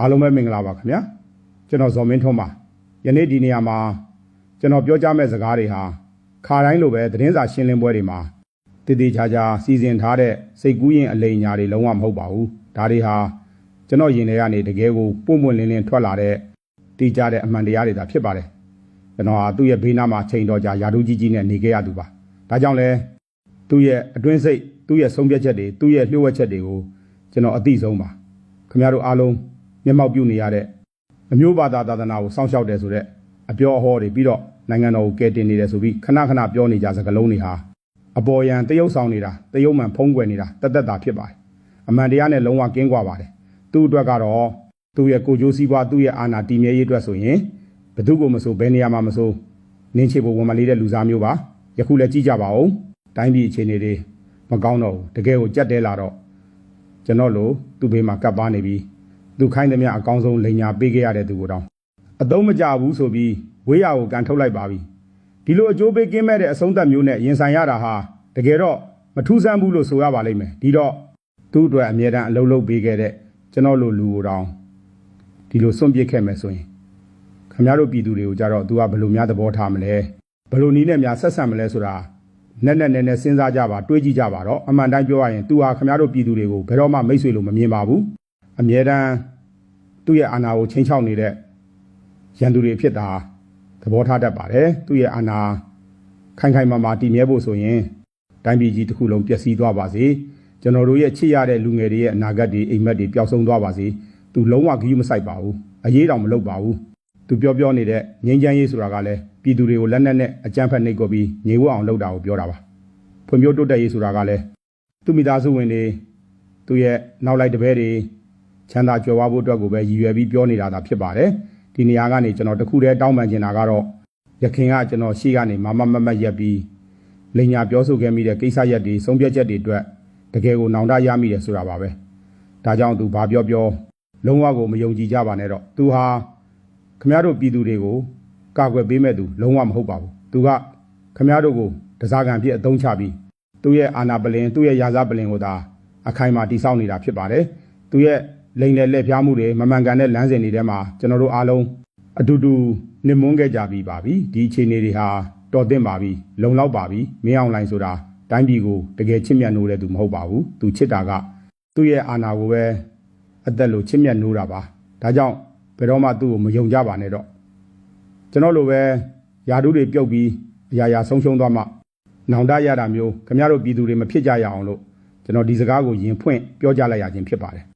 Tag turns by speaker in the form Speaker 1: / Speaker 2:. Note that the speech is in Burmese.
Speaker 1: အားလုံးပဲမင်္ဂလာပါခင်ဗျာကျွန်တော်ဇော်မင်းထွန်းပါယနေ့ဒီနေရာမှာကျွန်တော်ပြောကြားမယ့်စကားတွေဟာခါတိုင်းလိုပဲသတင်းစာရှင်းလင်းပွဲတွေမှာတည်တည်ချာချာစီစဉ်ထားတဲ့စိတ်ကူးရင်အလိမ်ညာတွေလုံးဝမဟုတ်ပါဘူးဒါတွေဟာကျွန်တော်ယင်တွေကနေတကယ်ကိုပုံပွင့်လင်းလင်းထွက်လာတဲ့တည်ကြတဲ့အမှန်တရားတွေသာဖြစ်ပါတယ်ကျွန်တော်ဟာသူ့ရဲ့ဘေးနားမှာချိန်တော်ကြာယာတူးကြီးကြီးနဲ့နေခဲ့ရသူပါဒါကြောင့်လဲသူ့ရဲ့အတွင်းစိတ်သူ့ရဲ့ဆုံးဖြတ်ချက်တွေသူ့ရဲ့လျှို့ဝှက်ချက်တွေကိုကျွန်တော်အသိဆုံးပါခင်ဗျားတို့အားလုံးမျက်မှောက်ပြုနေရတဲ့အမျိုးဘာသာသာသနာကိုစောင့်ရှောက်တယ်ဆိုတဲ့အပြောအဟောတွေပြီးတော့နိုင်ငံတော်ကိုကယ်တင်နေတယ်ဆိုပြီးခဏခဏပြောနေကြစကားလုံးတွေဟာအပေါ်ယံတရုပ်ဆောင်နေတာတရုပ်မှန်ဖုံးကွယ်နေတာတသက်တာဖြစ်ပါတယ်အမှန်တရားနဲ့လုံးဝကင်းကွာပါတယ်သူ့အတွက်ကတော့သူ့ရဲ့ကိုကြိုးစည်းပွားသူ့ရဲ့အာဏာတည်မြဲရေးအတွက်ဆိုရင်ဘယ်သူကိုမဆိုဘယ်နေရာမှာမဆိုနင်းချေဖို့ဝန်မလေးတဲ့လူစားမျိုးပါယခုလည်းကြည့်ကြပါဦးတိုင်းပြည်အခြေအနေတွေမကောင်းတော့ဘူးတကယ်ကိုကြက်တဲလာတော့ကျွန်တော်လိုသူ့ဘေးမှာကပ်ပါနေပြီးသူခိုင်းသမျှအကောင်းဆုံးလိန်ညာပေးခဲ့ရတဲ့သူကိုတောင်အသုံးမကျဘူးဆိုပြီးဝေးရကိုကန်ထုတ်လိုက်ပါပြီဒီလိုအကျိုးပေးကင်းမဲ့တဲ့အဆုံးသက်မျိုးနဲ့ရင်ဆိုင်ရတာဟာတကယ်တော့မထူးဆန်းဘူးလို့ဆိုရပါလိမ့်မယ်ဒီတော့သူ့အတွက်အမြဲတမ်းအလုပ်လုပ်ပေးခဲ့တဲ့ကျွန်တော်လိုလူကိုတောင်ဒီလိုစွန့်ပစ်ခဲ့မယ်ဆိုရင်ခင်ဗျားတို့ပြည်သူတွေကိုကြတော့ तू ကဘယ်လိုများသဘောထားမလဲဘယ်လိုနည်းနဲ့များဆက်ဆံမလဲဆိုတာနဲ့စဉ်းစားကြပါတွေးကြည့်ကြပါတော့အမှန်တိုင်းပြောရရင် तू ဟာခင်ဗျားတို့ပြည်သူတွေကိုဘယ်တော့မှမိတ်ဆွေလို့မမြင်ပါဘူးအမြဲတမ်းသူ့ရဲ့အာဏာကိုချိန်ချောက်နေတဲ့ရန်သူတွေဖြစ်တာသဘောထားတတ်ပါတယ်သူ့ရဲ့အာဏာခိုင်မာမာတည်မြဲဖို့ဆိုရင်တိုင်းပြည်ကြီးတစ်ခုလုံးပျက်စီးသွားပါစေကျွန်တော်တို့ရဲ့ချစ်ရတဲ့လူငယ်တွေရဲ့အနာဂတ်တွေအိမ်မက်တွေပျောက်ဆုံးသွားပါစေသူလုံးဝဂရုမစိုက်ပါဘူးအရေးတော်မလုပ်ပါဘူးသူပြောနေတဲ့ငြိမ်းချမ်းရေးဆိုတာကလည်းပြည်သူတွေကိုလက်နက်နဲ့အကြမ်းဖက်နှိပ်ကွပ်ပြီးငြိမ်ဝှက်အောင်လုပ်တာကိုပြောတာပါဖွံ့ဖြိုးတိုးတက်ရေးဆိုတာကလည်းသူ့မိသားစုဝင်တွေသူ့ရဲ့နောက်လိုက်တပည့်တွေချမ်းသာကြွယ်ဝဖို့အတွက်ကိုပဲရည်ရွယ်ပြီးပြောနေတာသာဖြစ်ပါတယ်ဒီနေရာကနေကျွန်တော်တခုတည်းတောင်းပန်ချင်တာကတော့ရခင်ကကျွန်တော်ရှေ့ကနေမမရက်ပြီးလိန်ညာပြောဆိုခဲ့မိတဲ့ကိစ္စရပ်တွေဆုံးဖြတ်ချက်တွေအတွက်တကယ်ကိုနောင်တရမိတယ်ဆိုတာပါပဲဒါကြောင့်သူဘာပြောလုံးဝကိုမယုံကြည်ကြပါနဲ့တော့သူဟာခင်ဗျားတို့ပြည်သူတွေကိုကာကွယ်ပေးမဲ့သူလုံးဝမဟုတ်ပါဘူးသူကခင်ဗျားတို့ကိုတစားကံဖြစ်အသုံးချပြီးသူ့ရဲ့အာဏာပလင်သူ့ရဲ့ရာဇပလင်ကိုသာအခိုင်အမာတိစောက်နေတာဖြစ်ပါတယ်သူရဲ့လိန်နဲ့လက်ဖျားမှုတွေမမှန်ကန်တဲ့လမ်းစဉ်တွေထဲမှာကျွန်တော်တို့အားလုံးအတူတူနှင်မွန်းခဲ့ကြပြီးပါပြီဒီအခြေအနေတွေဟာတော်သင့်ပါပြီလုံလောက်ပါပြီမင်းအောင်လှိုင်ဆိုတာတိုင်းပြည်ကိုတကယ်ချစ်မြတ်နိုးတဲ့သူမဟုတ်ပါဘူးသူချစ်တာကသူ့ရဲ့အာဏာကိုပဲအသက်လို့ချစ်မြတ်နိုးတာပါဒါကြောင့်ဘယ်တော့မှသူ့ကိုမယုံကြပါနဲ့တော့ကျွန်တော်လိုပဲယာတူးတွေပြုတ်ပြီးအရာဆုံးရှုံးသွားမှနောင်တရတာမျိုးခင်ဗျားတို့ပြည်သူတွေမဖြစ်ကြရအောင်လို့ကျွန်တော်ဒီစကားကိုယင်ဖွင့်ပြောကြလိုက်ရခြင်းဖြစ်ပါတယ်